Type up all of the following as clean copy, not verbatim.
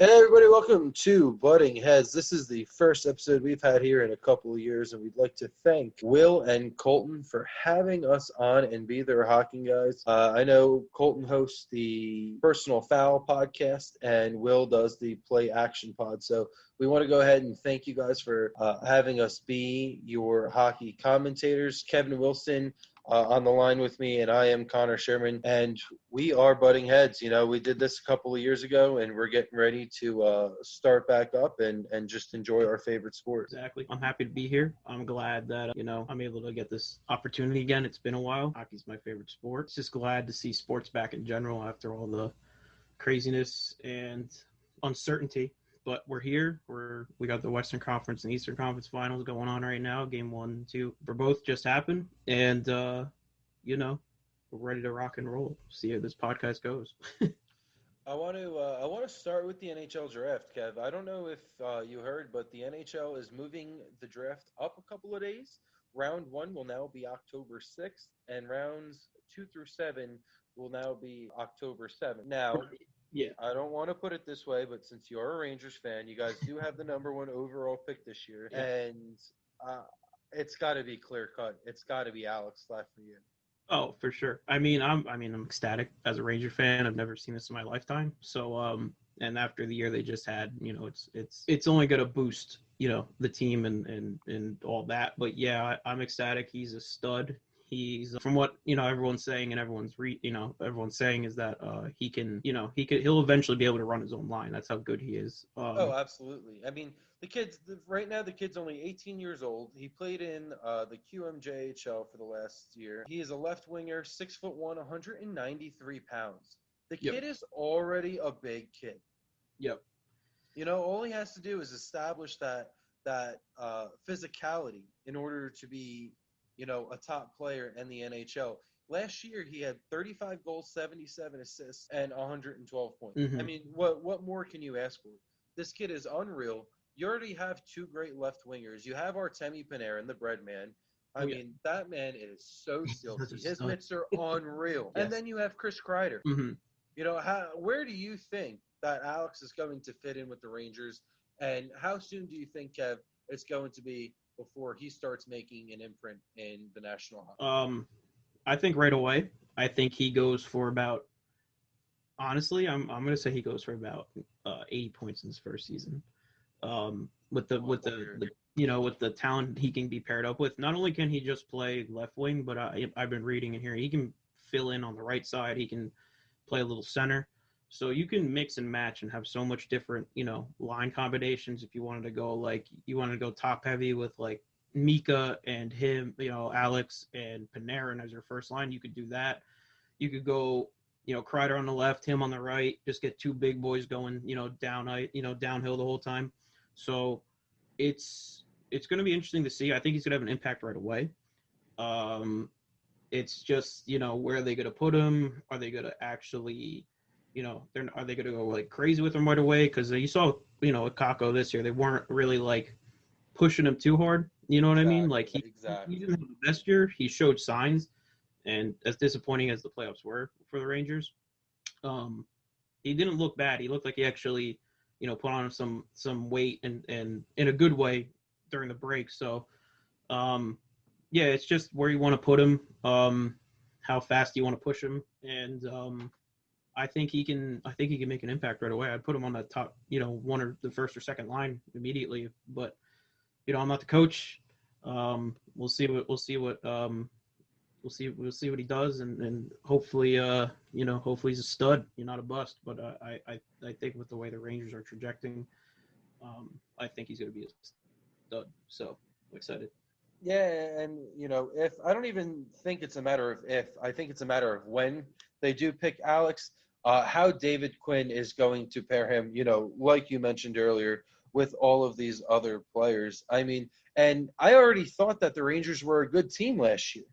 Hey everybody, welcome to Butting Heads. This is the first episode we've had here in a couple of years, and we'd like to thank Will and Colton for having us on and be their hockey guys. I know Colton hosts the Personal Foul podcast, and Will does the Play Action pod. So we want to go ahead and thank you guys for having us be your hockey commentators. Kevin Wilson on the line with me, and I am Connor Sherman, and we are Butting Heads. You know, we did this a couple of years ago, and we're getting ready to start back up and just enjoy our favorite sport. Exactly. I'm happy to be here. I'm glad that, I'm able to get this opportunity again. It's been a while. Hockey's my favorite sport. Just glad to see sports back in general after all the craziness and uncertainty. But we're here. We got the Western Conference and Eastern Conference finals going on right now. Game 1 and 2 for both just happened. And, we're ready to rock and roll. See how this podcast goes. I want to start with the NHL draft, Kev. I don't know if you heard, but the NHL is moving the draft up a couple of days. Round 1 will now be October 6th, and rounds 2 through 7 will now be October 7th. Now, yeah, I don't want to put it this way, but since you're a Rangers fan, you guys do have the number 1 overall pick this year, yeah. and it's got to be clear cut. It's got to be Alex Lafreniere. Oh, for sure. I'm ecstatic as a Ranger fan. I've never seen this in my lifetime. So, and after the year they just had, it's only going to boost, the team and all that. But yeah, I'm ecstatic. He's a stud. He's from what everyone's saying and everyone's saying is that he'll eventually be able to run his own line. That's how good he is. Oh, absolutely. I mean, right now the kid's only 18 years old. He played in the QMJHL for the last year. He is a left winger, 6'1", 193 pounds. The kid is already a big kid. Yep. All he has to do is establish that physicality in order to be, a top player in the NHL. Last year, he had 35 goals, 77 assists, and 112 points. Mm-hmm. I mean, what more can you ask for? This kid is unreal. You already have 2 great left wingers. You have Artemi Panarin, the bread man. I mean, that man is so silky. His mitts are unreal. Yes. And then you have Chris Kreider. Mm-hmm. Where do you think that Alex is going to fit in with the Rangers? And how soon do you think, Kev, it's going to be before he starts making an imprint in the National Hockey? I think right away. I think he goes for about. Honestly, I'm going to say he goes for about 80 points in his first season. With the talent he can be paired up with. Not only can he just play left wing, but I've been reading and hearing he can fill in on the right side. He can play a little center. So you can mix and match and have so much different, line combinations. If you wanted to go top heavy with like Mika and him, Alex and Panarin as your first line, you could do that. You could go, Kreider on the left, him on the right, just get 2 big boys going, downhill the whole time. So it's going to be interesting to see. I think he's going to have an impact right away. It's just, where are they going to put him? Are they going to actually, are they going to go like crazy with him right away? Because you saw, with Kako this year, they weren't really like pushing him too hard. You know what I mean? Like he didn't have the best year. He showed signs, and as disappointing as the playoffs were for the Rangers, he didn't look bad. He looked like he actually, put on some weight and in a good way during the break. So, it's just where you want to put him, how fast you want to push him, and I think he can make an impact right away. I'd put him on the top, one or the first or second line immediately. But I'm not the coach. We'll see what he does, and hopefully, hopefully he's a stud, not a bust. But I think with the way the Rangers are trajecting, I think he's going to be a stud. So I'm excited. Yeah, and if I don't even think it's a matter of if, I think it's a matter of when they do pick Alex. How David Quinn is going to pair him, like you mentioned earlier, with all of these other players. I mean, and I already thought that the Rangers were a good team last year,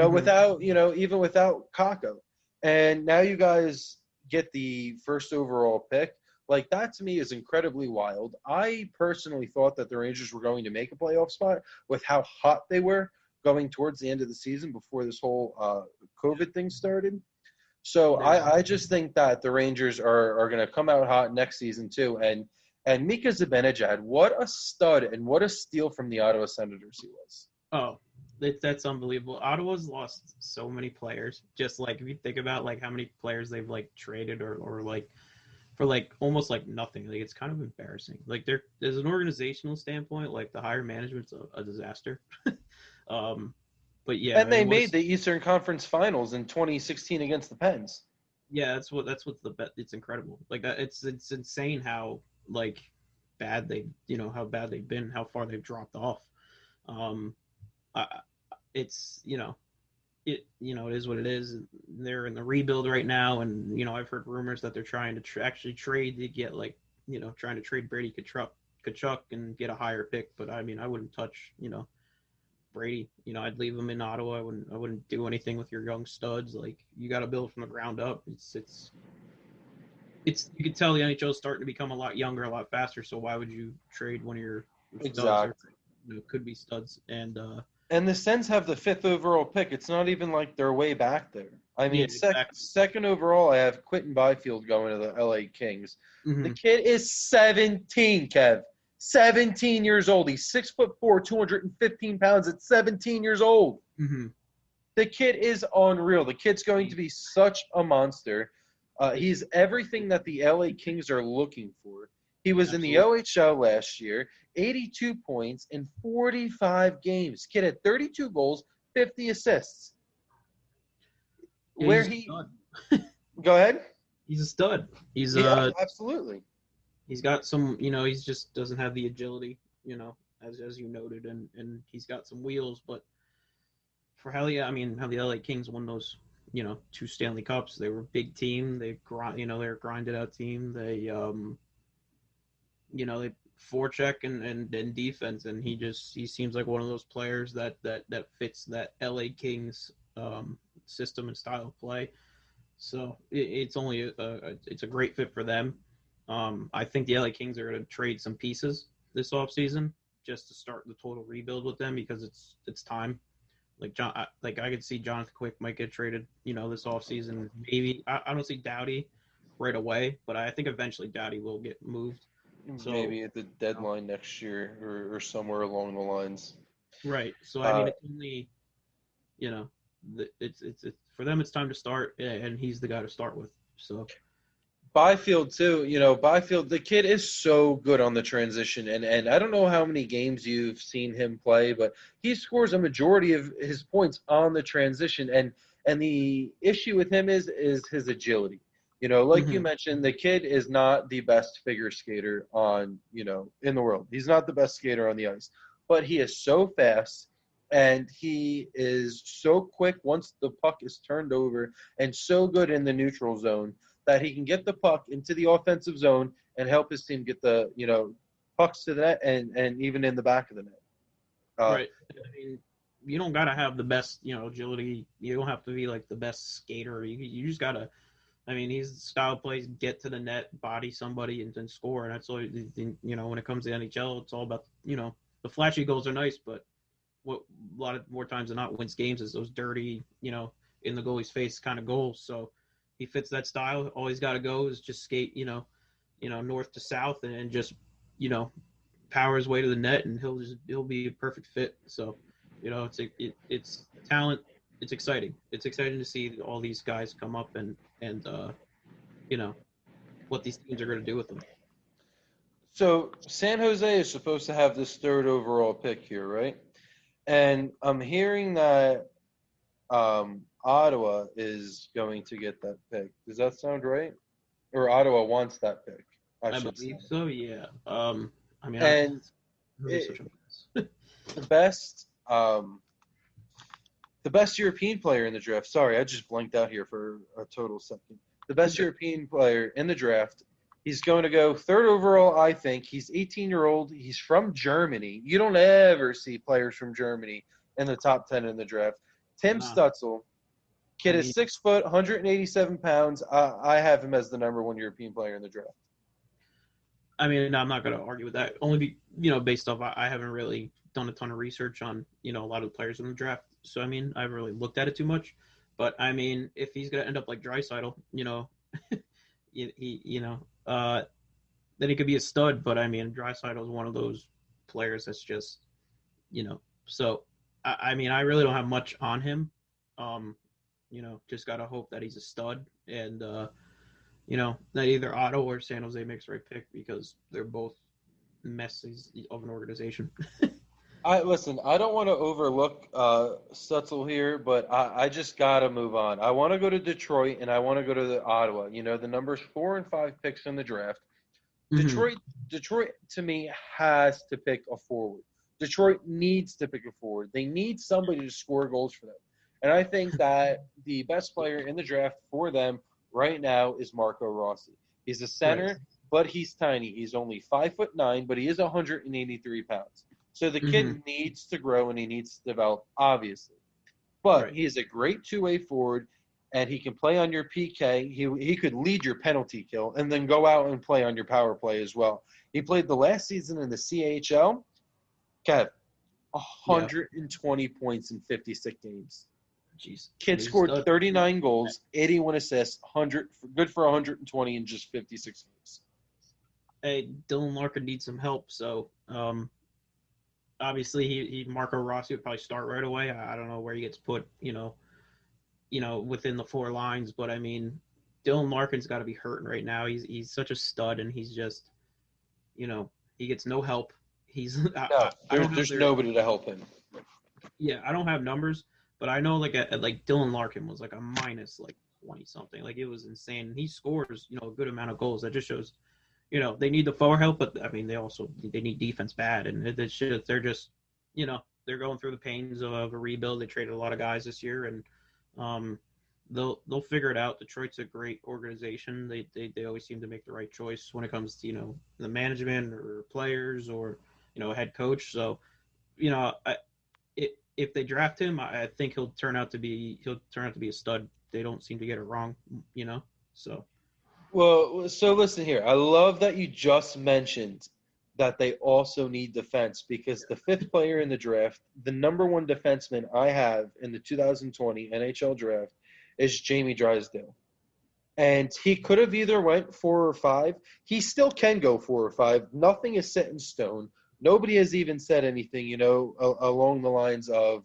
without, even without Kako. And now you guys get the first overall pick. Like, that to me is incredibly wild. I personally thought that the Rangers were going to make a playoff spot with how hot they were going towards the end of the season before this whole COVID thing started. So Yeah. I just think that the Rangers are going to come out hot next season too. And Mika Zibanejad, what a stud and what a steal from the Ottawa Senators he was. Oh, that's unbelievable. Ottawa's lost so many players. Just like if you think about like how many players they've like traded or like for like almost like nothing. Like it's kind of embarrassing. Like there's an organizational standpoint, like the higher management's a disaster. um, but yeah, And I they mean, made the Eastern Conference Finals in 2016 against the Pens. yeah, that's what's the bet. It's incredible. Like that, it's insane how like bad they how bad they've been, how far they've dropped off. Um, I, it's it is what it is. They're in the rebuild right now, and I've heard rumors that they're trying to actually trade to get like trying to trade Brady Kachuk and get a higher pick. But I mean, I wouldn't touch Brady. I'd leave him in Ottawa. I wouldn't do anything with your young studs. Like you got to build from the ground up. It's you can tell the NHL is starting to become a lot younger, a lot faster. So why would you trade one of your studs or Exactly. could be studs And the Sens have the 5th overall pick. It's not even like they're way back there. I mean, yeah, exactly. second overall, I have Quentin Byfield going to the LA Kings. The Mm-hmm. kid is 17, Kev. 17 years old. He's 6'4", 215 pounds at 17 years old. Mm-hmm. The kid is unreal. The kid's going to be such a monster. He's everything that the LA Kings are looking for. He was in the OHL last year, 82 points in 45 games. Kid had 32 goals, 50 assists. Yeah, Where he's a he stud. Go ahead. He's a stud. Yeah, absolutely. He's got some, he just doesn't have the agility, as you noted, and he's got some wheels. But for hell yeah, I mean, how the LA Kings won those, 2 Stanley Cups. They were a big team. They're a grinded out team. They forecheck and defense, and he seems like one of those players that fits that LA Kings system and style of play. So it's only it's a great fit for them. I think the LA Kings are going to trade some pieces this offseason just to start the total rebuild with them because it's time. Like I could see Jonathan Quick might get traded, this offseason. Maybe I don't see Doughty right away, but I think eventually Doughty will get moved. So Maybe at the deadline next year or somewhere along the lines. right. So I mean, it's only, it's for them. It's time to start, and he's the guy to start with. So Byfield too, Byfield, the kid is so good on the transition, and I don't know how many games you've seen him play, but he scores a majority of his points on the transition, and the issue with him is his agility. Like you mentioned, the kid is not the best figure skater in the world. He's not the best skater on the ice, but he is so fast, and he is so quick once the puck is turned over, and so good in the neutral zone that he can get the puck into the offensive zone and help his team get the, pucks to the net and even in the back of the net. right. I mean, you don't gotta have the best, agility. You don't have to be like the best skater. You just gotta. I mean, he's style plays, get to the net, body somebody, and then score. And that's all. When it comes to NHL, it's all about the flashy goals are nice, but what a lot of more times than not wins games is those dirty, in the goalie's face kind of goals. So he fits that style. All he's got to go is just skate, north to south and just, power his way to the net, and he'll be a perfect fit. So, it's talent. It's exciting. It's exciting to see all these guys come up and what these teams are going to do with them. So San Jose is supposed to have this 3rd overall pick here, right? And I'm hearing that Ottawa is going to get that pick. Does that sound right? Or Ottawa wants that pick? I believe so. Yeah. I mean, and the best European player in the draft. Sorry, I just blanked out here for a total second. The best European player in the draft. He's going to go 3rd overall, I think. He's 18-year-old. He's from Germany. You don't ever see players from Germany in the top 10 in the draft. Tim Stutzel. Kid is 6 foot, 187 pounds. I have him as the number 1 European player in the draft. I mean, I'm not going to argue with that. Only based off I haven't really done a ton of research on a lot of the players in the draft. So I mean, I haven't really looked at it too much. But I mean, if he's gonna end up like Draisaitl, then he could be a stud. But I mean, Draisaitl is one of those players that's just, So I mean, I really don't have much on him. Just gotta hope that he's a stud, and that either Otto or San Jose makes the right pick because they're both messes of an organization. I listen. I don't want to overlook Stutzel here, but I just gotta move on. I want to go to Detroit and I want to go to Ottawa. The numbers 4 and 5 picks in the draft. Mm-hmm. Detroit to me has to pick a forward. Detroit needs to pick a forward. They need somebody to score goals for them. And I think that the best player in the draft for them right now is Marco Rossi. He's a center, Right. but he's tiny. He's only 5'9", but he is 183 pounds. So the kid needs to grow and he needs to develop, obviously. But he is a great two-way forward, and he can play on your PK. He could lead your penalty kill and then go out and play on your power play as well. He played the last season in the CHL. Kev, 120 points in 56 games. Jeez. Kid scored 39 goals, 81 assists, good for 120 in just 56 games. Hey, Dylan Larkin needs some help, so obviously he Marco Rossi would probably start right away. I don't know where he gets put, within the 4 lines, but I mean, Dylan Larkin's got to be hurting right now. He's such a stud, and he's just, he gets no help. There's nobody to help him. Yeah, I don't have numbers, but I know like Dylan Larkin was like a minus like 20 something. Like it was insane. He scores, a good amount of goals. That just shows, they need the forward help, but I mean they need defense bad, and they're just, they're going through the pains of a rebuild. They traded a lot of guys this year, and they'll figure it out. Detroit's a great organization. They always seem to make the right choice when it comes to the management or players or a head coach. So if they draft him, I think he'll turn out to be a stud. They don't seem to get it wrong, so. Well, so listen here. I love that you just mentioned that they also need defense, because the 5th player in the draft, the number 1 defenseman I have in the 2020 NHL draft is Jamie Drysdale. And he could have either went 4 or 5. He still can go 4 or 5. Nothing is set in stone. Nobody has even said anything, along the lines of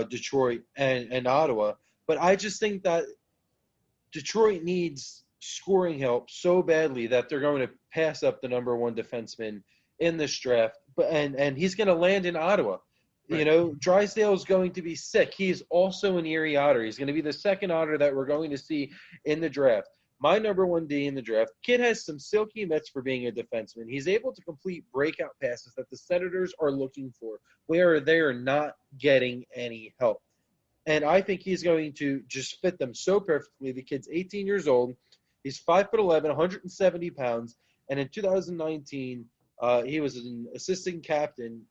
Detroit and Ottawa. But I just think that Detroit needs scoring help so badly that they're going to pass up the number 1 defenseman in this draft. And he's going to land in Ottawa. Right. Drysdale is going to be sick. He is also an Erie Otter. He's going to be the second Otter that we're going to see in the draft. My number 1D in the draft. Kid has some silky mitts for being a defenseman. He's able to complete breakout passes that the Senators are looking for, where they are not getting any help. And I think he's going to just fit them so perfectly. The kid's 18 years old. He's 5'11", 170 pounds. And in 2019, he was an assistant captain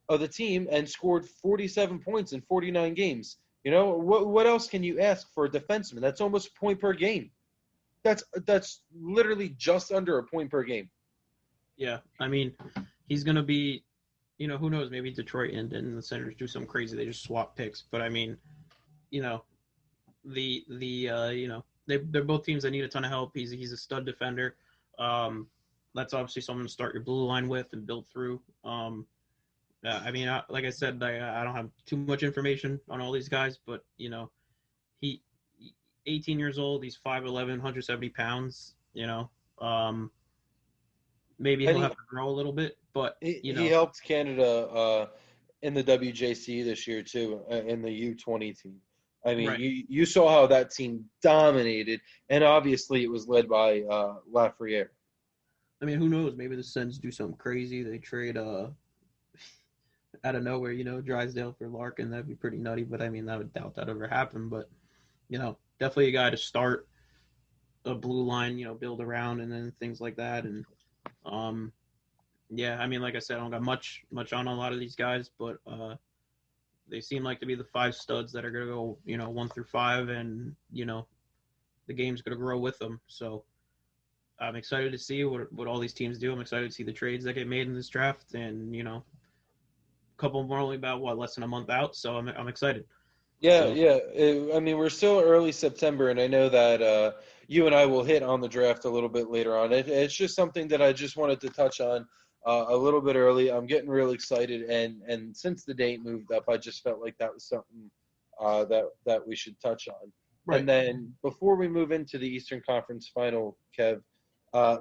of the team and scored 47 points in 49 games. What else can you ask for a defenseman? That's almost a point per game. That's literally just under a point per game. Yeah, I mean, he's going to be, who knows, maybe Detroit and the Senators do something crazy. They just swap picks. But I mean, they're both teams that need a ton of help. He's a stud defender. That's obviously someone to start your blue line with and build through. I mean, like I said, I don't have too much information on all these guys, but he 18 years old, he's 5'11", 170 pounds. Maybe he'll have to grow a little bit, but he helped Canada in the WJC this year too, in the U20 team. I mean, right. you saw how that team dominated, and obviously it was led by Lafreniere. I mean, who knows? Maybe the Sens do something crazy. They trade out of nowhere, Drysdale for Larkin. That'd be pretty nutty, but I mean, I would doubt that ever happened. But definitely a guy to start a blue line, build around, and then things like that. And yeah, I mean, like I said, I don't got much on a lot of these guys, but they seem like to be the 5 studs that are going to go, 1 through 5, and the game's going to grow with them. So I'm excited to see what all these teams do. I'm excited to see the trades that get made in this draft, and a couple more only about less than a month out. So I'm excited. Yeah, So yeah. I mean, we're still early September, and I know that you and I will hit on the draft a little bit later on. It's just something that I just wanted to touch on a little bit early. I'm getting real excited, and since the date moved up, I just felt like that was something that we should touch on. And right. then before we move into the Eastern Conference Final, Kev, uh,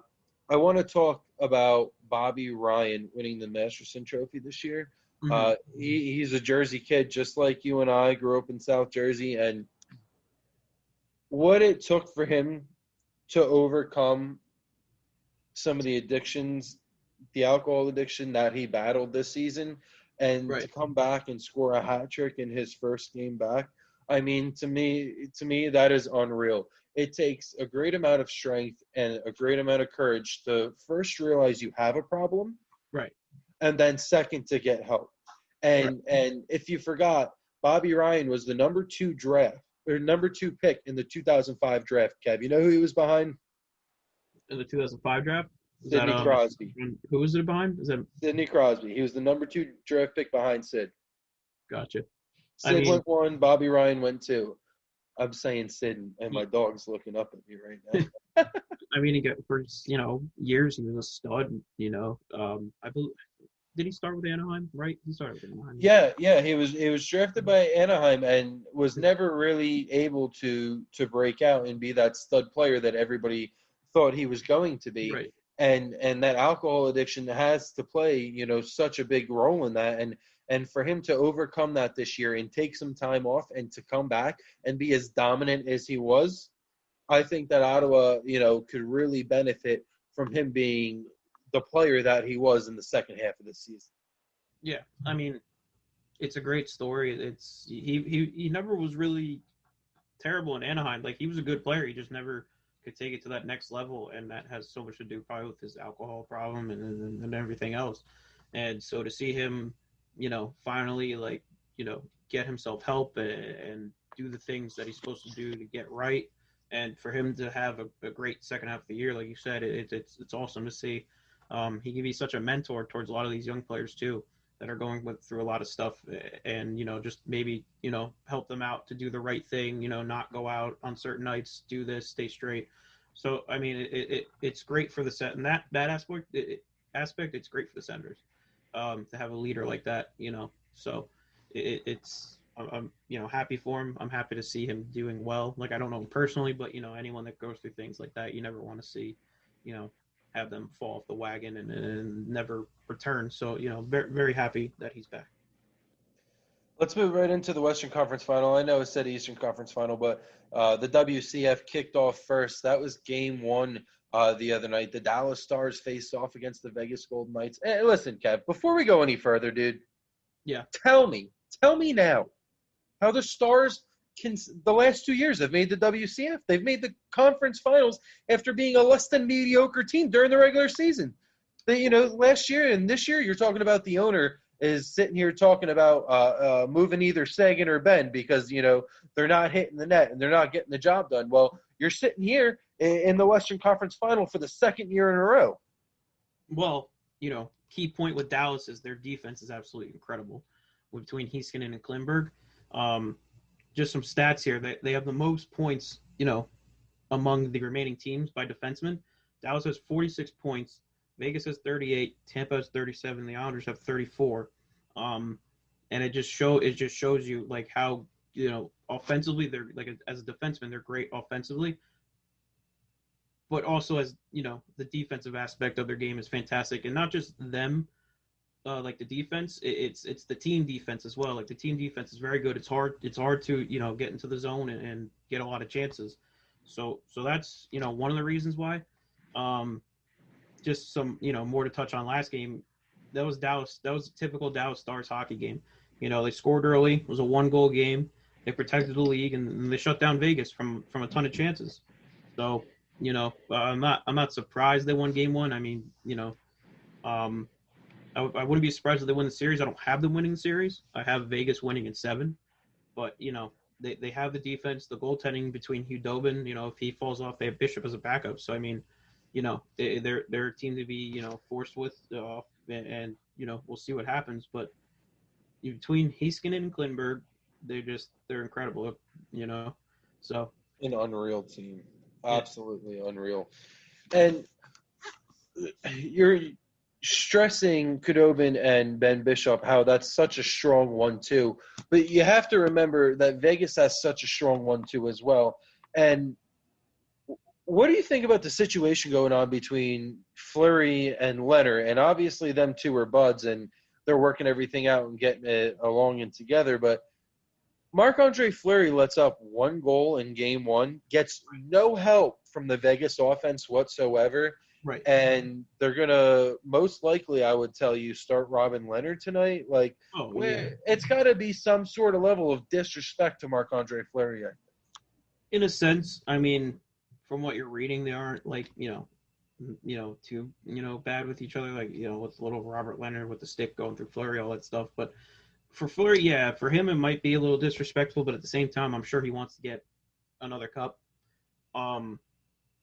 I want to talk about Bobby Ryan winning the Masterson Trophy this year. Hmm. He's a Jersey kid, just like you and I. Grew up in South Jersey, and what it took for him to overcome some of the addictions, the alcohol addiction that he battled this season, and to Right. come back and score a hat trick in his first game back. I mean, to me, that is unreal. It takes a great amount of strength and a great amount of courage to first realize you have a problem, Right. and then second to get help. Right. And if you forgot, Bobby Ryan was the number two pick in the 2005 draft. Kev, you know who he was behind? In the 2005 draft, is that Sidney Crosby. who was it behind? Is that Sidney Crosby. He was the number two draft pick behind Sid. gotcha? I Sid mean, went one. Bobby Ryan went two. I'm saying Sid, and my he, dog's looking up at me right now. I mean, he got for years he was a stud. I believe did he start with Anaheim? Right, he started with Anaheim. Yeah, yeah, he was drafted by Anaheim and was never really able to break out and be that stud player that everybody thought he was going to be. Right. And that alcohol addiction has to play, such a big role in that. And for him to overcome that this year and take some time off and to come back and be as dominant as he was, I think that Ottawa, could really benefit from him being the player that he was in the second half of the season. Yeah, I mean, it's a great story. He never was really terrible in Anaheim. Like he was a good player. He just never could take it to that next level, and that has so much to do probably with his alcohol problem and everything else. And so to see him, finally get himself help and do the things that he's supposed to do to get right, and for him to have a great second half of the year, like you said, it's awesome to see. He can be such a mentor towards a lot of these young players too that are going through a lot of stuff, and just maybe help them out to do the right thing, not go out on certain nights, do this, stay straight. So I mean, it's great for the set and that aspect it's great for the Senators, to have a leader like that. So it's I'm happy for him. I'm happy to see him doing well. Like I don't know him personally, but anyone that goes through things like that, you never want to see you know have them fall off the wagon and never return. So very very happy that he's back. Let's move right into the Western Conference Final. I know it said Eastern Conference Final, but the WCF kicked off first. That was game one the other night. The Dallas Stars faced off against the Vegas Golden Knights. Hey, listen, Kev, before we go any further, dude, Yeah. tell me now how the Stars can, the last 2 years have made the WCF. They've made the conference finals after being a less than mediocre team during the regular season. Last year and this year, you're talking about the owner is sitting here talking about moving either Sagan or Ben because they're not hitting the net and they're not getting the job done. Well, you're sitting here in the Western Conference Final for the second year in a row. Well, key point with Dallas is their defense is absolutely incredible. Between Heiskanen and Klimberg, just some stats here. They have the most points, among the remaining teams by defensemen. Dallas has 46 points. Vegas has 38. Tampa has 37. The Islanders have 34. And it just shows you like how offensively they're like as a defenseman they're great offensively, but also as the defensive aspect of their game is fantastic, and not just them. Like the defense, it's the team defense as well. Like the team defense is very good. It's hard to get into the zone and get a lot of chances. So that's one of the reasons why. Just some more to touch on last game. That was Dallas. That was a typical Dallas Stars hockey game. They scored early. It was a 1-goal game. They protected the league and they shut down Vegas from a ton of chances. So I'm not surprised they won game one. I mean um, I wouldn't be surprised if they win the series. I don't have them winning the series. I have Vegas winning in 7. But they have the defense, the goaltending between Hugh Dobin. If he falls off, they have Bishop as a backup. So I mean, they're a team to be forced with, and we'll see what happens. But between Heiskanen and Klinberg, they're incredible, you know. So An unreal team. yeah, Absolutely unreal. And you're stressing Kudobin and Ben Bishop how that's such a strong 1-2, but you have to remember that Vegas has such a strong 1-2 as well. And what do you think about the situation going on between Fleury and Leonard? And obviously, them two are buds, and they're working everything out and getting it along and together. But Marc-Andre Fleury lets up one goal in game one, gets no help from the Vegas offense whatsoever. right. And they're going to most likely, I would tell you, start Robin Leonard tonight. Like, Oh yeah. where it's got to be some sort of level of disrespect to Marc-Andre Fleury. In a sense, I mean, from what you're reading, they aren't like too bad with each other. Like with little Robert Leonard with the stick going through Fleury, all that stuff. But for Fleury, yeah, for him it might be a little disrespectful, but at the same time, I'm sure he wants to get another cup.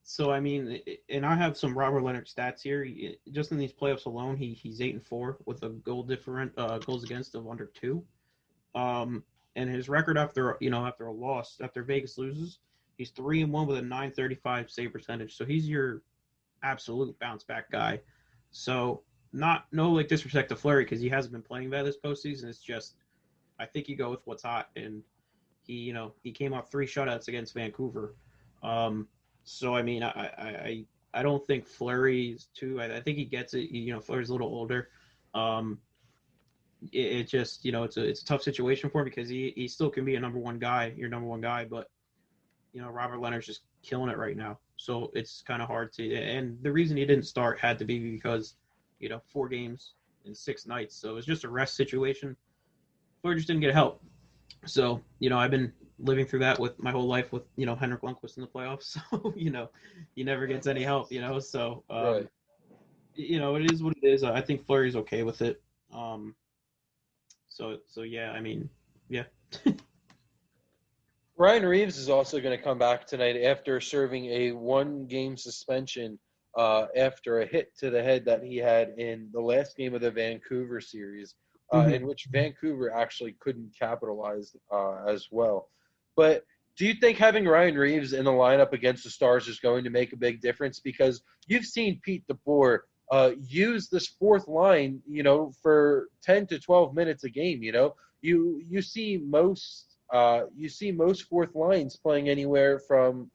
So I mean, and I have some Robert Leonard stats here. Just in these playoffs alone, he's 8-4 with a goals against of under 2. And his record after a loss, after Vegas loses, he's 3-1 with a 935 save percentage. So he's your absolute bounce back guy. So no like disrespect to Fleury because he hasn't been playing bad this postseason. It's just I think you go with what's hot, and he came off 3 shutouts against Vancouver. So I mean I don't think Fleury's too. I think he gets it. Fleury's a little older. It just it's a tough situation for him because he still can be your number one guy, but Robert Leonard's just killing it right now. So it's kind of hard to. And the reason he didn't start had to be because 4 games in 6 nights, so it was just a rest situation. Fleury just didn't get help. So I've been living through that with my whole life with Henrik Lundqvist in the playoffs. So he never gets any help. So Right. it is what it is. I think Fleury's okay with it. So yeah, I mean, yeah. Ryan Reeves is also going to come back tonight after serving a 1-game suspension after a hit to the head that he had in the last game of the Vancouver series, in which Vancouver actually couldn't capitalize as well. But do you think having Ryan Reeves in the lineup against the Stars is going to make a big difference? Because you've seen Pete DeBoer use this fourth line, for 10 to 12 minutes a game. You see most fourth lines playing anywhere from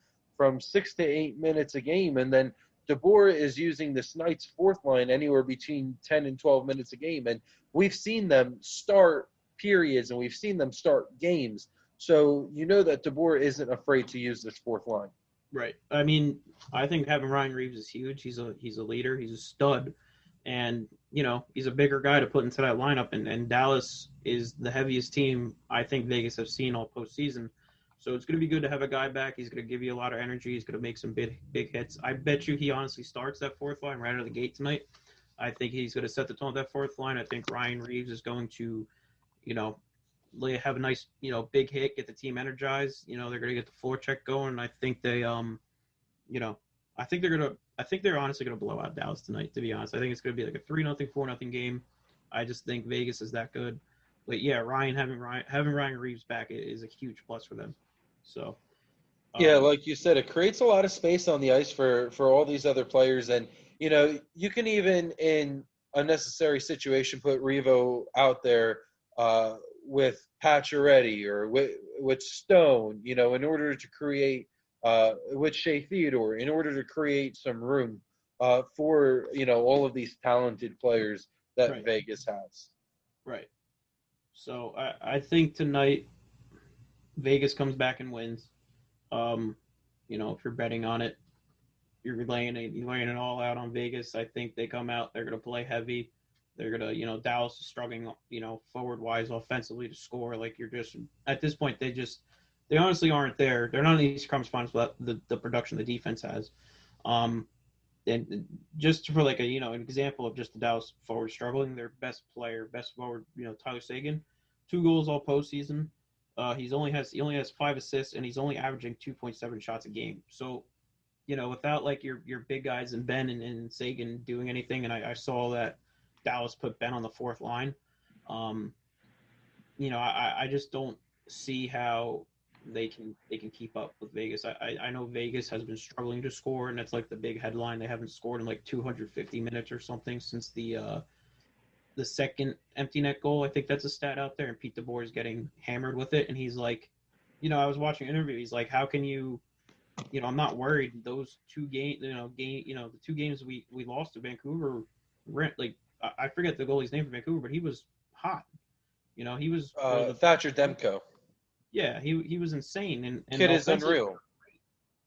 6 to 8 minutes a game, and then DeBoer is using this Knights fourth line anywhere between 10 and 12 minutes a game, and we've seen them start periods and we've seen them start games. So that DeBoer isn't afraid to use this fourth line. Right. I mean, I think having Ryan Reeves is huge. He's a leader. He's a stud, and he's a bigger guy to put into that lineup. And Dallas is the heaviest team I think Vegas have seen all postseason. So it's going to be good to have a guy back. He's going to give you a lot of energy. He's going to make some big hits. I bet you he honestly starts that fourth line right out of the gate tonight. I think he's going to set the tone of that fourth line. I think Ryan Reeves is going to, have a nice, big hit, get the team energized. They're going to get the forecheck going. And I think I think they're honestly going to blow out Dallas tonight, to be honest. I think it's going to be like a 3-0, 4-0 game. I just think Vegas is that good. But yeah, having Ryan Reeves back is a huge plus for them. So Yeah, like you said, it creates a lot of space on the ice for all these other players. And, you can even in a necessary situation put Revo out there with Pacioretty or with Stone, in order to create with Shea Theodore, in order to create some room for, all of these talented players that right. Vegas has. Right. So I think tonight Vegas comes back and wins. If you're betting on it, you're laying it all out on Vegas. I think they come out, they're going to play heavy. They're going to, Dallas is struggling, forward wise offensively to score. Like you're just, at this point, they honestly aren't there. They're not in the Eastern Conference Finals without the production the defense has. And just for like an example of just the Dallas forward struggling, their best forward, Tyler Seguin, 2 goals all postseason. He only has 5 assists and he's only averaging 2.7 shots a game. So, without like your big guys and Ben and Seguin doing anything, and I saw that Dallas put Ben on the fourth line. I just don't see how they can keep up with Vegas. I know Vegas has been struggling to score, and that's like the big headline. They haven't scored in like 250 minutes or something since the second empty net goal. I think that's a stat out there, and Pete DeBoer is getting hammered with it. And he's like, I was watching an interview. He's like, how can you, I'm not worried. Those two the two games we lost to Vancouver, like I forget the goalie's name for Vancouver, but he was hot. He was Thatcher Demko. yeah, he was insane, and Kid is unreal.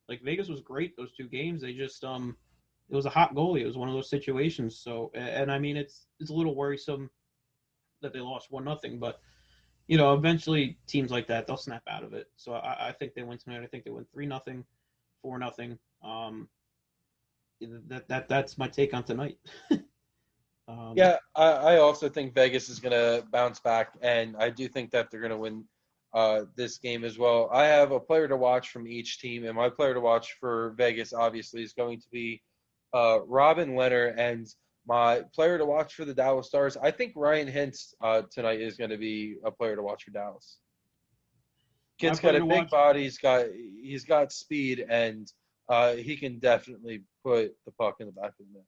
Like Vegas was great those two games. They just it was a hot goalie. It was one of those situations. So and I mean it's a little worrisome that they lost 1-0, but eventually teams like that they'll snap out of it. So I think they win tonight. I think they win 3-0, 4-0. That's my take on tonight. Yeah, I also think Vegas is going to bounce back, and I do think that they're going to win this game as well. I have a player to watch from each team, and my player to watch for Vegas obviously is going to be Robin Leonard, and my player to watch for the Dallas Stars. I think Ryan Hintz tonight is going to be a player to watch for Dallas. Kid's got a big body. He's got speed, and he can definitely put the puck in the back of the net.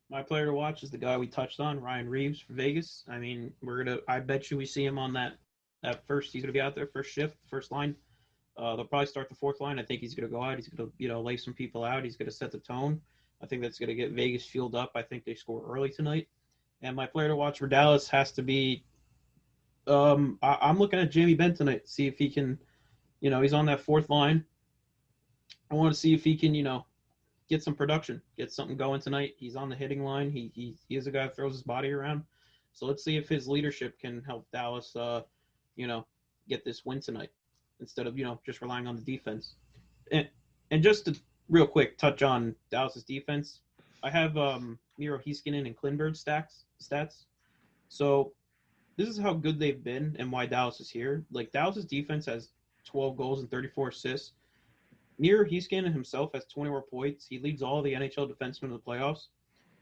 My player to watch is the guy we touched on, Ryan Reeves for Vegas. I mean, I bet you we see him on that first. He's gonna be out there first shift, first line. They'll probably start the fourth line. I think he's gonna go out. He's gonna lay some people out. He's gonna set the tone. I think that's gonna get Vegas fueled up. I think they score early tonight. And my player to watch for Dallas has to be. I'm looking at Jamie Benn tonight. See if he can. He's on that fourth line. I want to see if he can. Get some production, get something going tonight. He's on the hitting line. He is a guy that throws his body around. So let's see if his leadership can help Dallas, get this win tonight instead of, just relying on the defense. And just to real quick touch on Dallas's defense, I have Miro Heiskanen and Klingberg stats. So this is how good they've been and why Dallas is here. Like Dallas's defense has 12 goals and 34 assists. Miro Heiskanen himself has 24 points. He leads all the NHL defensemen in the playoffs.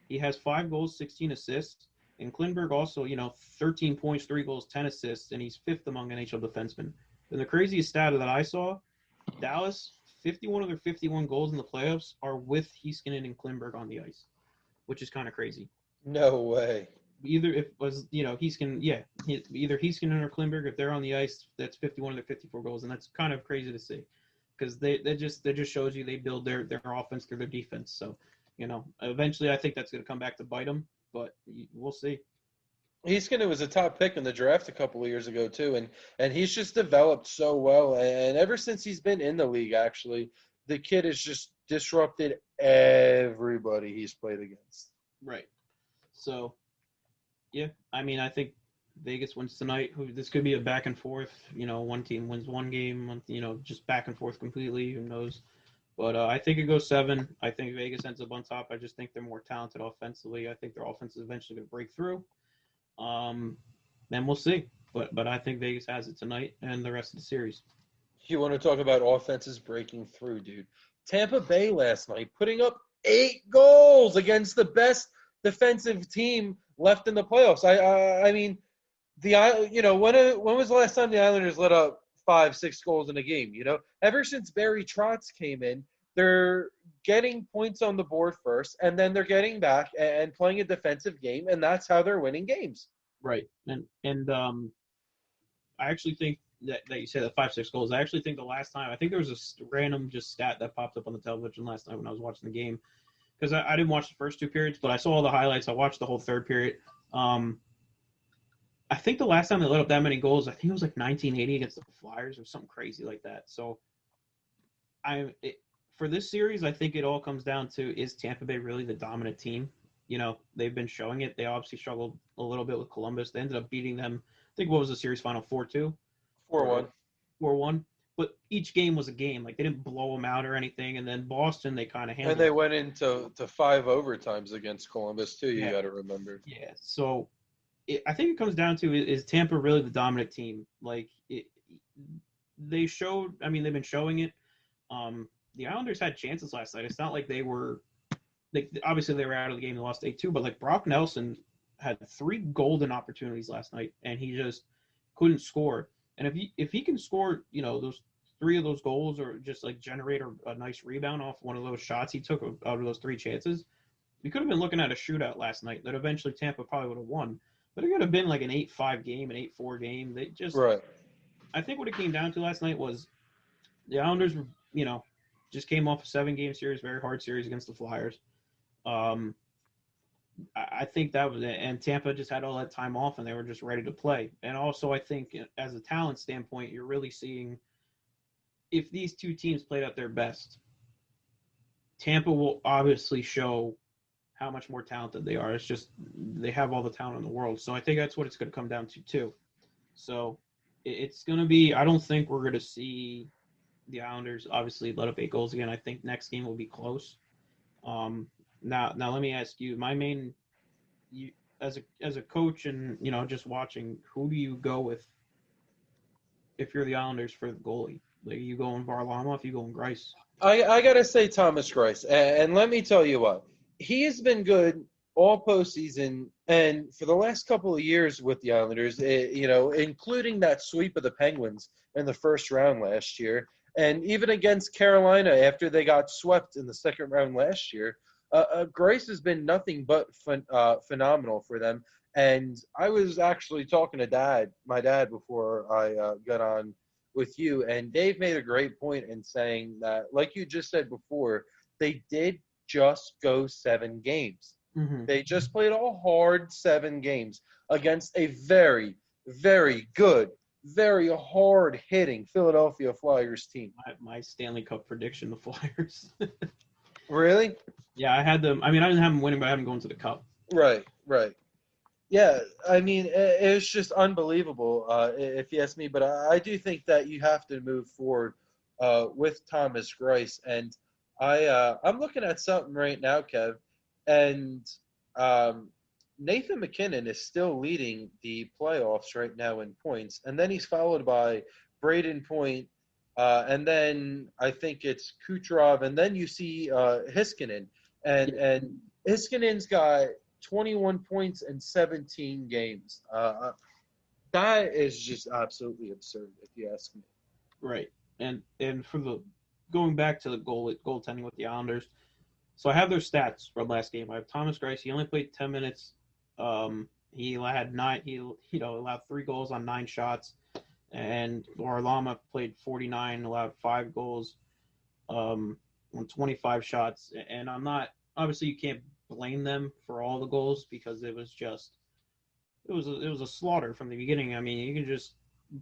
He has 5 goals, 16 assists. And Klingberg also, 13 points, 3 goals, 10 assists, and he's 5th among NHL defensemen. And the craziest stat that I saw, Dallas, 51 of their 51 goals in the playoffs are with Heiskanen and Klingberg on the ice, which is kind of crazy. No way. Either if it was, Heiskanen, either Heiskanen or Klingberg, if they're on the ice, that's 51 of their 54 goals, and that's kind of crazy to see. Because that just shows you they build their offense through their defense. So, eventually I think that's going to come back to bite them, but we'll see. Heiskanen was a top pick in the draft a couple of years ago too, and he's just developed so well. And ever since he's been in the league, actually, the kid has just disrupted everybody he's played against. Right. So, yeah, I mean, I think Vegas wins tonight. This could be a back and forth. One team wins one game. Just back and forth completely. Who knows? But I think it goes 7. I think Vegas ends up on top. I just think they're more talented offensively. I think their offense is eventually going to break through. And we'll see. But I think Vegas has it tonight and the rest of the series. You want to talk about offenses breaking through, dude? Tampa Bay last night putting up 8 goals against the best defensive team left in the playoffs. I mean. When was the last time the Islanders let up 5-6 goals in a game? Ever since Barry Trotz came in, they're getting points on the board first, and then they're getting back and playing a defensive game, and that's how they're winning games. Right, and I actually think that you said the 5-6 goals. I actually think the last time, I think there was a random just stat that popped up on the television last night when I was watching the game, because I didn't watch the first 2 periods, but I saw all the highlights. I watched the whole third period. I think the last time they let up that many goals, I think it was like 1980 against the Flyers or something crazy like that. So, for this series, I think it all comes down to, is Tampa Bay really the dominant team? They've been showing it. They obviously struggled a little bit with Columbus. They ended up beating them. I think what was the series final, 4-2? 4-1. 4-1. But each game was a game. Like, they didn't blow them out or anything. And then Boston, they kind of handled. And they went into 5 overtimes against Columbus too. You got to remember. Yeah. So. I think it comes down to, is Tampa really the dominant team? Like, they showed. I mean, they've been showing it. The Islanders had chances last night. It's not like they were. Obviously, they were out of the game. They lost 8-2. But like Brock Nelson had 3 golden opportunities last night, and he just couldn't score. And if he can score, those 3 of those goals or just like generate a nice rebound off one of those shots he took out of those 3 chances, we could have been looking at a shootout last night that eventually Tampa probably would have won. But it could have been like an 8-5 game, an 8-4 game. They just, Right. I think what it came down to last night was the Islanders, just came off a 7-game series, very hard series against the Flyers. Um, I think that was it. And Tampa just had all that time off and they were just ready to play. And also, I think as a talent standpoint, you're really seeing if these two teams played at their best, Tampa will obviously show how much more talented they are. It's just they have all the talent in the world. So I think that's what it's going to come down to, too. So it's going to be – I don't think we're going to see the Islanders obviously let up 8 goals again. I think next game will be close. Now let me ask you, as a coach and just watching, who do you go with if you're the Islanders for the goalie? Like, you going Varlamov, you going Greiss? I gotta say Thomas Greiss, and let me tell you what, he has been good all postseason, and for the last couple of years with the Islanders, including that sweep of the Penguins in the first round last year, and even against Carolina after they got swept in the second round last year. Greiss has been nothing but phenomenal for them. And I was actually talking to my dad, before I got on with you, and Dave made a great point in saying that, like you just said before, they did just go 7 games. Mm-hmm. They just played a hard 7 games against a very, very good, very hard-hitting Philadelphia Flyers team. My Stanley Cup prediction, the Flyers. Really? Yeah, I had them. I mean, I didn't have them winning, but I had them going to the Cup. Right. Yeah, I mean, it's just unbelievable, if you ask me. But I do think that you have to move forward with Thomas Greiss. And I'm looking at something right now, Kev, and Nathan McKinnon is still leading the playoffs right now in points. And then he's followed by Braden Point, and then I think it's Kucherov, and then you see Heiskanen. And Hiskanen's got 21 points in 17 games. That is just absolutely absurd, if you ask me. Right. And for the going back to the goaltending with the Islanders, so I have their stats from last game. I have Thomas Greiss. He only played 10 minutes. He had 9. He allowed 3 goals on 9 shots, and Varlamov played 49, allowed 5 goals on 25 shots. And I'm not obviously you can't blame them for all the goals because it was a slaughter from the beginning. I mean, you can just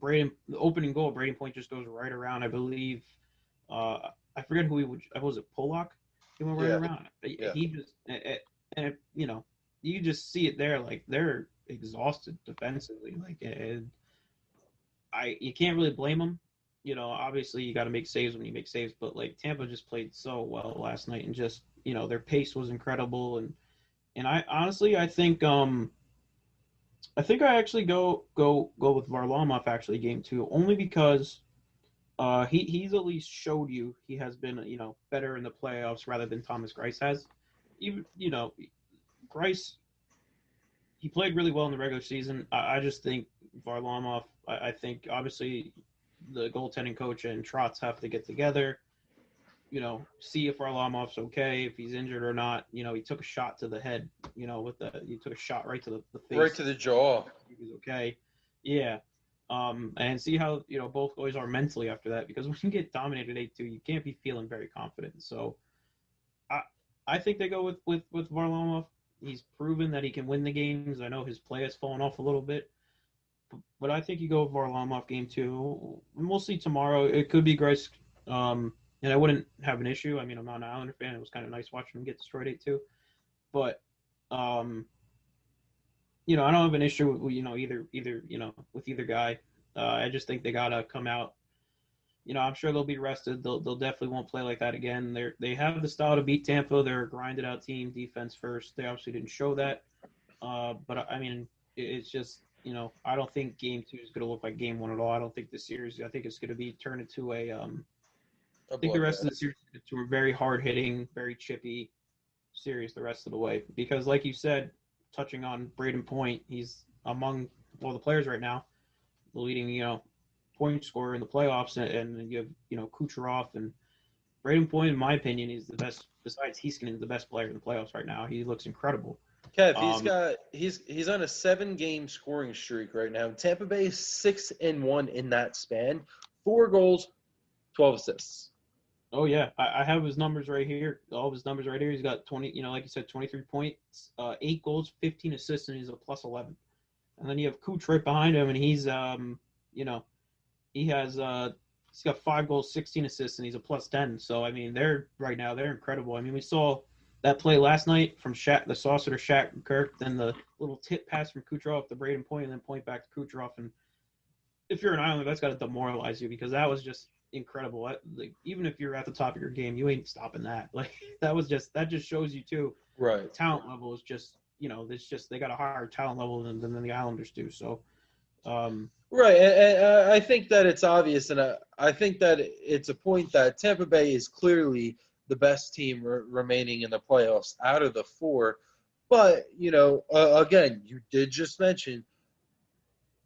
the opening goal, Braden Point just goes right around. I believe I forget who was it, Polak? He went right around. Yeah. He just you just see it there, like they're exhausted defensively. Like you can't really blame them. Obviously you got to make saves when you make saves, but like Tampa just played so well last night and just their pace was incredible and I honestly I think I actually go with Varlamov actually game 2 only because he's at least showed you he has been better in the playoffs rather than Thomas Greiss has. Even Greiss, he played really well in the regular season. I just think Varlamov, I think obviously the goaltending coach and Trotz have to get together, see if Varlamov's okay, if he's injured or not. He took a shot to the head, he took a shot right to the face. Right to the jaw. He was okay. Yeah. And see how, both goalies are mentally after that, because when you get dominated 8-2, you can't be feeling very confident. So I think they go with Varlamov. He's proven that he can win the games. I know his play has fallen off a little bit, but I think you go with Varlamov game 2. And we'll see tomorrow. It could be Greiss, and I wouldn't have an issue. I mean, I'm not an Islander fan. It was kind of nice watching him get destroyed 8-2. But, I don't have an issue with, either with either guy. I just think they got to come out. I'm sure they'll be rested. They'll definitely won't play like that again. They have the style to beat Tampa. They're a grinded out team, defense first. They obviously didn't show that. But I mean, it's just, I don't think game 2 is going to look like game 1 at all. I don't think the series, I think it's going to be turned into I think the rest of the series is to a very hard hitting, very chippy series the rest of the way. Because like you said, touching on Braden Point, he's among all the players right now, the leading, point scorer in the playoffs, and you have Kucherov and Braden Point. In my opinion, he's the best. Besides Heiskanen, the best player in the playoffs right now. He looks incredible. Kev, he's on a 7-game scoring streak right now. Tampa Bay is 6-1 in that span. 4 goals, 12 assists. Oh yeah, I have his numbers right here. All of his numbers right here. He's got 20. Like you said, 23 points, 8 goals, 15 assists, and he's a +11. And then you have Cooch right behind him, and he's he's got 5 goals, 16 assists, and he's a +10. So I mean, they're incredible. I mean, we saw that play last night from the saucer to Shaq Kirk, then the little tip pass from Kucherov to Braden Point, and then point back to Kucherov. And if you're an Islander, that's got to demoralize you, because that was just incredible. Like, even if you're at the top of your game, you ain't stopping that. Like, that just shows you too. Right. Talent level is just, they got a higher talent level than the Islanders do. So, right, and I think that it's obvious, and I think that it's a point that Tampa Bay is clearly the best team remaining in the playoffs out of the 4. But, again, you did just mention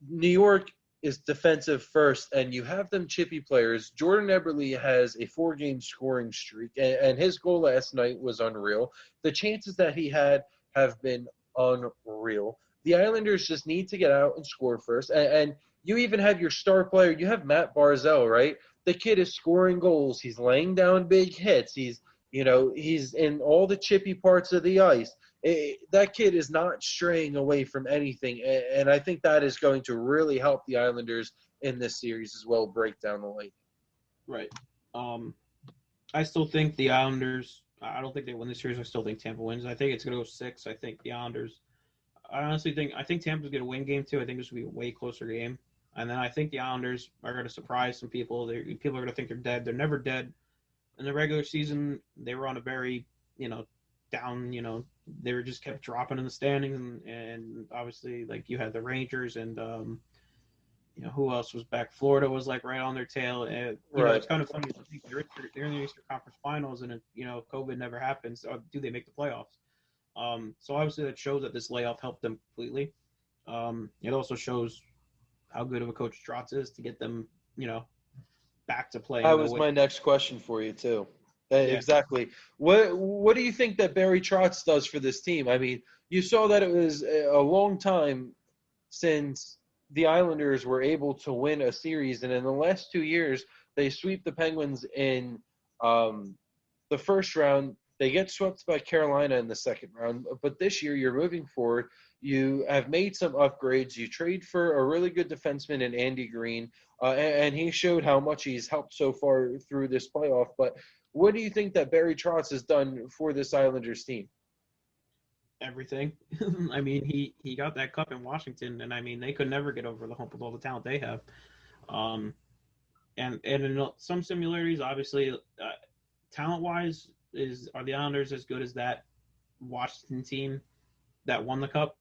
New York is defensive first, and you have them chippy players. Jordan Eberle has a 4-game scoring streak, and his goal last night was unreal. The chances that he had have been unreal. The Islanders just need to get out and score first, and you even have your star player. You have Matt Barzal, right? The kid is scoring goals. He's laying down big hits. He's in all the chippy parts of the ice. That kid is not straying away from anything, and I think that is going to really help the Islanders in this series as well, break down the lane. Right. I still think the Islanders – I don't think they win this series. I still think Tampa wins. I think it's going to go 6. I think the Islanders – I think Tampa's going to win game 2. I think this will be a way closer game. And then I think the Islanders are going to surprise some people. People are going to think they're dead. They're never dead. In the regular season, they were on a very, down, they were just kept dropping in the standings. And obviously, like, you had the Rangers and, who else was back? Florida was, like, right on their tail. And, it's kind of funny. They're in the Eastern Conference Finals, and, COVID never happens. Or do they make the playoffs? So obviously that shows that this layoff helped them completely. It also shows how good of a coach Trotz is to get them, back to playing. That was my next question for you too. Yeah. Exactly. What do you think that Barry Trotz does for this team? I mean, you saw that it was a long time since the Islanders were able to win a series, and in the last 2 years, they sweep the Penguins in the first round. They get swept by Carolina in the second round. But this year, you're moving forward. You have made some upgrades. You trade for a really good defenseman in Andy Green, and he showed how much he's helped so far through this playoff. But what do you think that Barry Trotz has done for this Islanders team? Everything. I mean, he got that cup in Washington, and I mean, they could never get over the hump with all the talent they have. And in some similarities, obviously, talent-wise, are the Islanders as good as that Washington team that won the cup?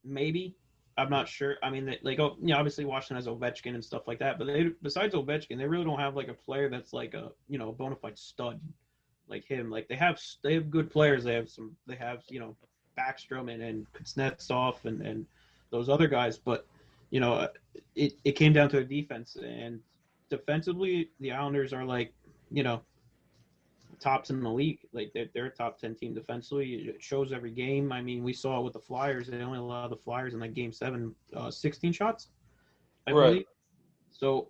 Maybe. I'm not sure. I mean, obviously Washington has Ovechkin and stuff like that, but besides Ovechkin, they really don't have like a player that's like a bona fide stud like him. Like they have good players. They have Backstrom and Kuznetsov and those other guys, but it came down to a defense, and defensively the Islanders are like tops in the league. Like they're a top 10 team defensively. It shows every game. I mean, we saw it with the Flyers. They only allowed the Flyers in like game 7, 16 shots, I believe. So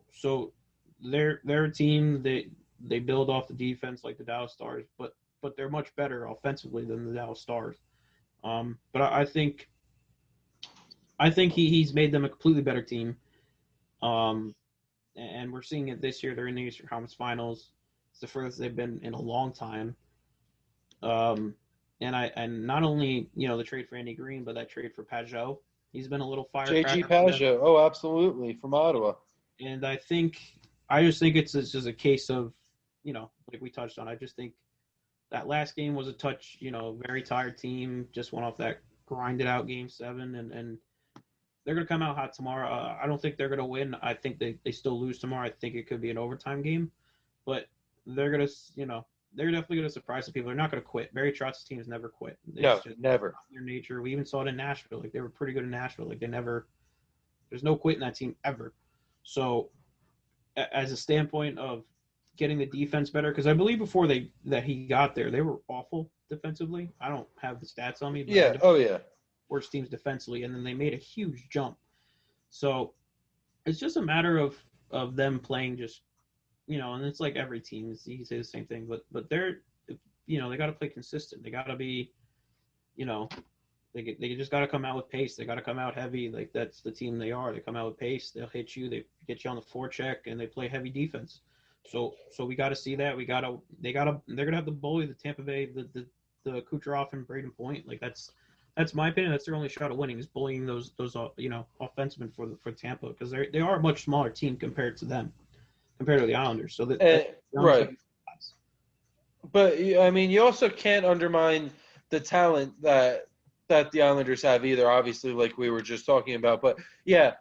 they're a team. They build off the defense like the Dallas Stars, but they're much better offensively than the Dallas Stars. But I think he's made them a completely better team. And we're seeing it this year. They're in the Eastern Conference Finals. It's the furthest they've been in a long time. And not only the trade for Andy Green, but that trade for Pajot. He's been a little firecracker. JG Pajot, oh, absolutely, from Ottawa. And I just think it's just a case of, like we touched on. I just think that last game was a touch. Very tired team, just went off that grinded out game 7, and they're gonna come out hot tomorrow. I don't think they're gonna win. I think they still lose tomorrow. I think it could be an overtime game, but they're gonna, they're definitely gonna surprise some people. They're not gonna quit. Barry Trotz's teams never quit. No, never. Their nature. We even saw it in Nashville. Like they were pretty good in Nashville. Like there's no quit in that team ever. So as a standpoint of getting the defense better, because I believe before that he got there, they were awful defensively. I don't have the stats on me, but I Yeah. know Oh yeah. worst teams defensively, and then they made a huge jump. So it's just a matter of them playing just, and it's like every team. You can say the same thing, but they're, they got to play consistent. They got to be, you know, they just got to come out with pace. They got to come out heavy. Like that's the team they are. They come out with pace. They'll hit you. They get you on the forecheck, and they play heavy defense. So we got to see that. They're gonna have to bully the Tampa Bay, the Kucherov and Braden Point. Like that's my opinion. That's their only shot at winning is bullying those offensemen for Tampa, because they are a much smaller team compared to the Islanders. So right. But I mean, you also can't undermine the talent that the Islanders have either. Obviously, like we were just talking about. But yeah,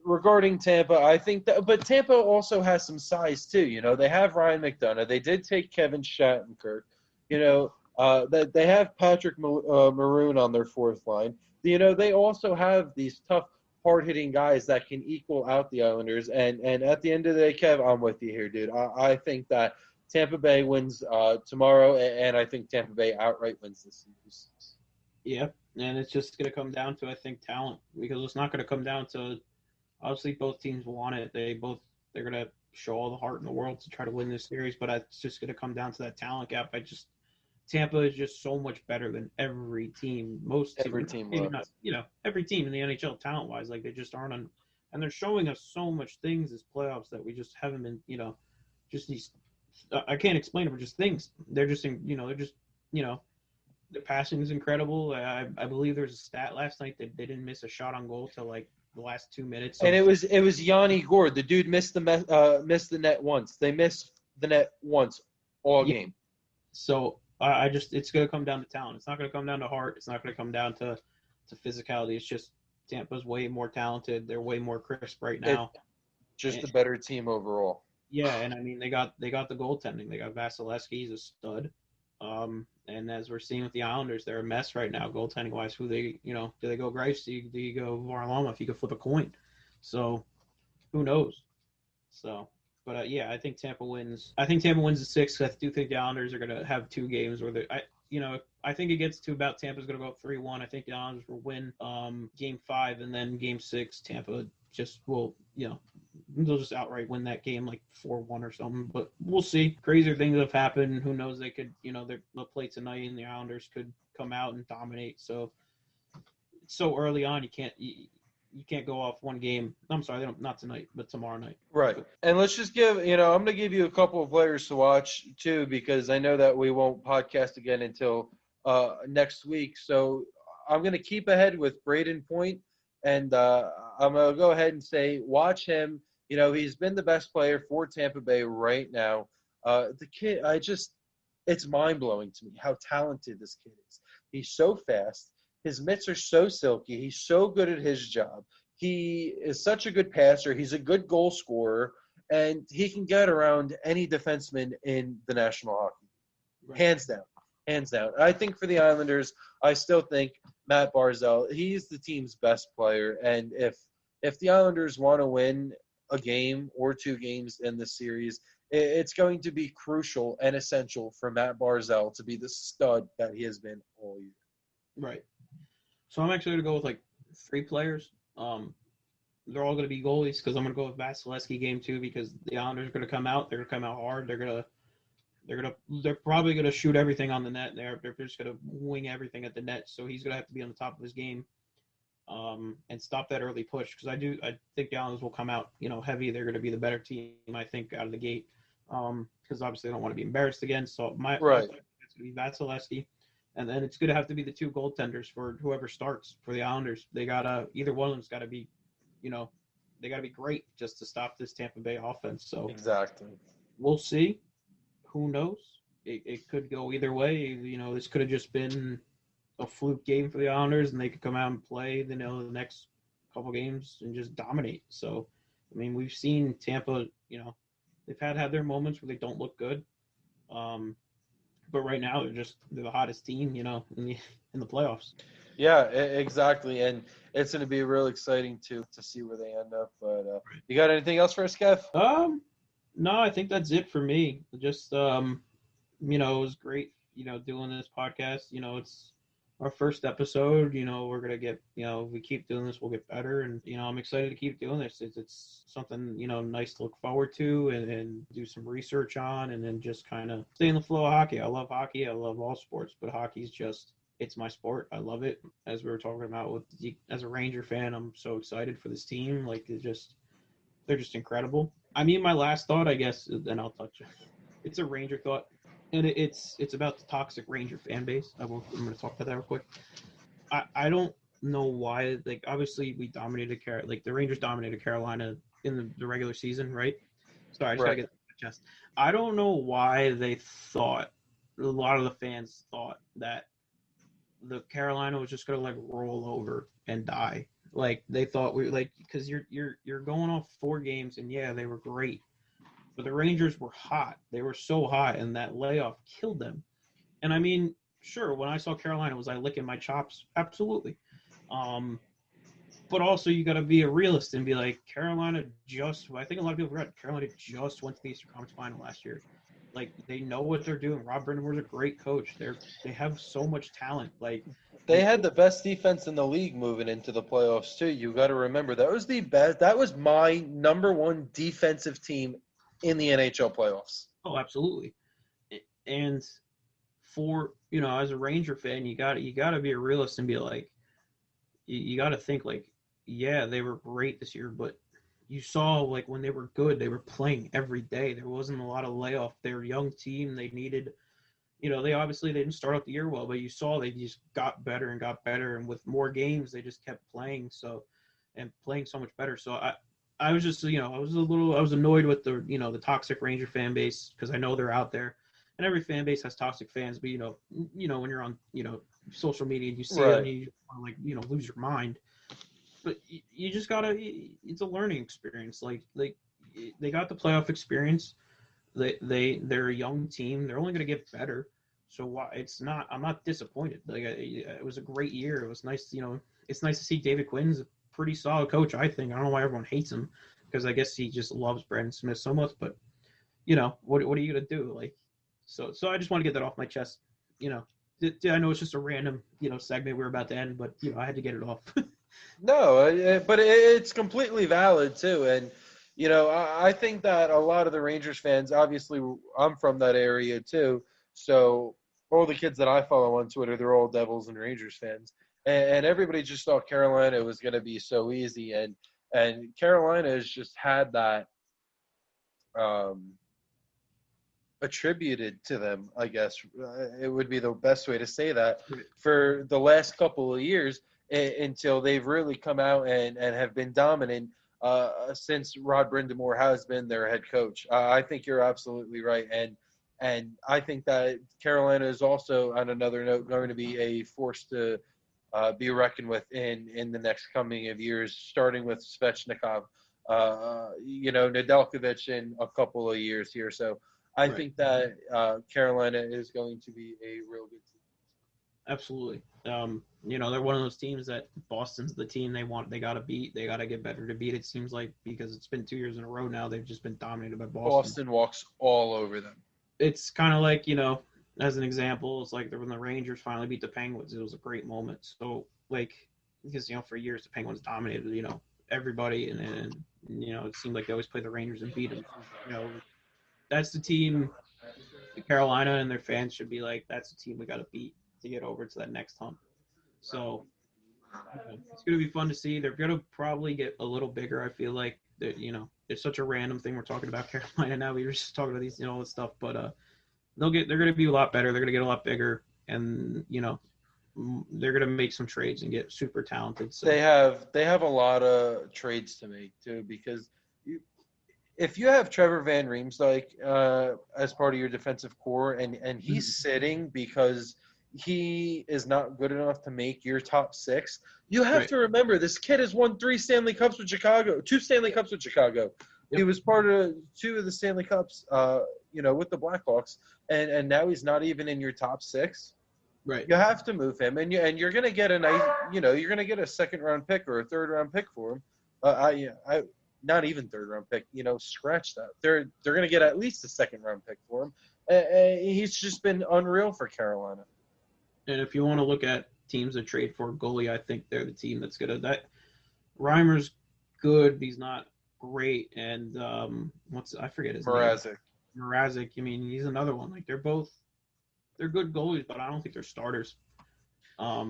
regarding Tampa, I think that, but Tampa also has some size too. They have Ryan McDonough. They did take Kevin Shattenkirk. That they have Patrick Maroon on their fourth line. They also have these tough, hard-hitting guys that can equal out the Islanders. And at the end of the day, Kev, I'm with you here, dude. I think that Tampa Bay wins tomorrow, and I think Tampa Bay outright wins this series. Yeah, and it's just going to come down to, I think, talent, because it's not going to come down to, obviously both teams want it. They're going to show all the heart in the world to try to win this series, but it's just going to come down to that talent gap. Tampa is just so much better than every team. Every team in the NHL talent wise, like they just aren't on, and they're showing us so much things this playoffs that we just haven't been, just these. I can't explain it, but just things. They're just, their passing is incredible. I believe there's a stat last night that they didn't miss a shot on goal till like the last 2 minutes. And it was Yanni Gourde. The dude missed the net once. They missed the net once all game. So it's going to come down to talent. It's not going to come down to heart. It's not going to come down to physicality. It's just Tampa's way more talented. They're way more crisp right now. Just a better team overall. Yeah, and I mean they got the goaltending. They got Vasilevsky, he's a stud. And as we're seeing with the Islanders, they're a mess right now goaltending wise. Who they do they go Grice? Do you go Varlamov? If you could flip a coin, so who knows? So. But yeah, I think Tampa wins. I think Tampa wins the 6. I do think the Islanders are going to have 2 games where I think it gets to about Tampa's going to go 3-1. I think the Islanders will win Game 5, and then Game 6, Tampa just will, they'll just outright win that game like 4-1 or something. But we'll see. Crazier things have happened. Who knows? They could, they'll play tonight, and the Islanders could come out and dominate. So it's so early on, you can't go off one game. I'm sorry, not tonight, but tomorrow night. Right. And let's just give, I'm going to give you a couple of players to watch too, because I know that we won't podcast again until next week. So I'm going to keep ahead with Braden Point, and I'm going to go ahead and say watch him. He's been the best player for Tampa Bay right now. The kid, it's mind-blowing to me how talented this kid is. He's so fast. His mitts are so silky. He's so good at his job. He is such a good passer. He's a good goal scorer, and he can get around any defenseman in the National Hockey League. Right. Hands down. I think for the Islanders, I still think Matt Barzal, he's the team's best player. And if the Islanders want to win a game or 2 games in the series, it's going to be crucial and essential for Matt Barzal to be the stud that he has been all year. Right. So I'm actually going to go with like 3 players. They're all going to be goalies, because I'm going to go with Vasilevsky Game 2, because the Islanders are going to come out. They're going to come out hard. They're probably going to shoot everything on the net. They're just going to wing everything at the net. So he's going to have to be on the top of his game, and stop that early push, because I think the Islanders will come out heavy. They're going to be the better team, I think, out of the gate, because obviously they don't want to be embarrassed again. So my it's going to be Vasilevsky. And then it's going to have to be the 2 goaltenders for whoever starts for the Islanders. Either one of them's got to be, they got to be great just to stop this Tampa Bay offense. So exactly, we'll see. Who knows? It could go either way. This could have just been a fluke game for the Islanders, and they could come out and play, the next couple games and just dominate. So, I mean, we've seen Tampa. They've had their moments where they don't look good. But right now they're the hottest team, in the playoffs. Yeah, exactly. And it's going to be real exciting to see where they end up. But you got anything else for us, Kev? No, I think that's it for me. Just it was great, doing this podcast. It's our first episode. We're gonna get, if we keep doing this, we'll get better. And I'm excited to keep doing this. It's something nice to look forward to and do some research on, and then just kind of stay in the flow of hockey. I love hockey. I love all sports, but hockey's just it's my sport. I love it. As we were talking about as a Ranger fan, I'm so excited for this team. Like they're just incredible. I mean, my last thought, I guess, and I'll touch it. It's a Ranger thought, and it's about the toxic Ranger fan base. I'm going to talk about that real quick. I don't know why. Like, obviously, we dominated the Rangers dominated Carolina in the regular season, right? Sorry, I just gotta get that off my chest. I don't know why they thought a lot of the fans thought that the Carolina was just gonna like roll over and die. Like they thought because you're going off 4 games, and yeah, they were great, but the Rangers were hot. They were so hot, and that layoff killed them. And I mean, sure, when I saw Carolina, was I licking my chops? Absolutely. But also you got to be a realist and be like, Carolina I think a lot of people forgot Carolina just went to the Eastern Conference Final last year. Like, they know what they're doing. Rob Brind'Amour's a great coach. They have so much talent. Like, they had the best defense in the league moving into the playoffs too. You got to remember that was the best. That was my number 1 defensive team in the NHL playoffs. Oh, absolutely. And for as a Ranger fan, you got to be a realist and be like, you got to think like, yeah, they were great this year, but you saw like when they were good, they were playing every day. There wasn't a lot of layoff. They're a young team. They needed. They obviously they didn't start out the year well, but you saw they just got better, and with more games, they just kept playing and playing so much better. So I was just, I was annoyed with the toxic Ranger fan base, because I know they're out there, and every fan base has toxic fans. But when you're on social media and you see it, and you want to lose your mind. But you just gotta. It's a learning experience. Like they got the playoff experience. They're a young team. They're only gonna get better. So why I'm not disappointed. Like it was a great year. It was nice. It's nice to see David Quinn's a pretty solid coach. I think. I don't know why everyone hates him, because I guess he just loves Brandon Smith so much. But what are you gonna do? Like so I just want to get that off my chest. I know it's just a random segment we're about to end, but I had to get it off. No, but it's completely valid too, and I think that a lot of the Rangers fans, obviously, I'm from that area too, so all the kids that I follow on Twitter, they're all Devils and Rangers fans, and everybody just thought Carolina was going to be so easy, and Carolina has just had that attributed to them, I guess. It would be the best way to say that, for the last couple of years, until they've really come out and have been dominant since Rod Brind'Amour has been their head coach. I think you're absolutely right. And I think that Carolina is also, on another note, going to be a force to be reckoned with in the next coming of years, starting with Svechnikov, Nedeljkovic in a couple of years here. So I think that Carolina is going to be a real good team. Absolutely. They're one of those teams that Boston's the team they got to beat. They got to get better to beat, it seems like, because it's been 2 years in a row now. They've just been dominated by Boston. Boston walks all over them. It's kind of like, as an example, it's like when the Rangers finally beat the Penguins. It was a great moment. So, because, for years the Penguins dominated, everybody, and it seemed like they always play the Rangers and beat them. That's the team Carolina and their fans should be like, that's the team we got to beat to get over to that next hump. So it's going to be fun to see. They're going to probably get a little bigger. I feel like that, it's such a random thing. We're talking about Carolina now. We were just talking about these, all this stuff, but they're going to be a lot better. They're going to get a lot bigger, and they're going to make some trades and get super talented. So they have a lot of trades to make too, because if you have Trevor Van Riemsdyk as part of your defensive core, and he's sitting because he is not good enough to make your top 6, you have to remember this kid has won 2 Stanley Cups with Chicago. He was part of 2 of the Stanley Cups, with the Blackhawks, and now he's not even in your top 6. Right. You have to move him, and you're gonna get a nice, you're gonna get a second round pick or a third round pick for him. I not even third round pick. Scratch that. They're gonna get at least a second round pick for him. He's just been unreal for Carolina. And if you want to look at teams that trade for a goalie, I think they're the team that's gonna that. Reimer's good, but he's not great. And I forget his name. Mrazek. I mean, he's another one. Like they're good goalies, but I don't think they're starters. I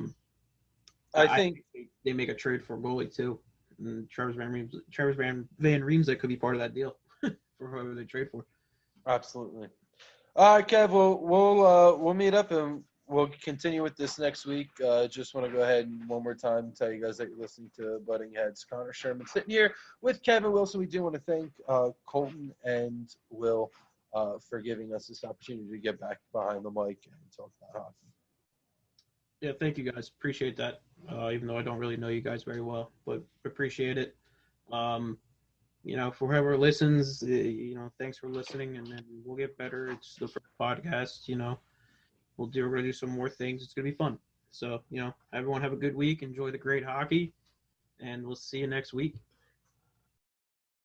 think they make a trade for a goalie too. And Travis Van Riemsdyk could be part of that deal for whoever they trade for. Absolutely. All right, Kev. We'll meet up and we'll continue with this next week. Just want to go ahead and one more time tell you guys that you're listening to Butting Heads. Connor Sherman sitting here with Kevin Wilson. We do want to thank Colton and Will for giving us this opportunity to get back behind the mic and talk about hockey. Yeah, thank you guys. Appreciate that. Even though I don't really know you guys very well, but appreciate it. For whoever listens, thanks for listening, and then we'll get better. It's the first podcast. We're gonna do some more things. It's gonna be fun. So, everyone have a good week. Enjoy the great hockey, and we'll see you next week.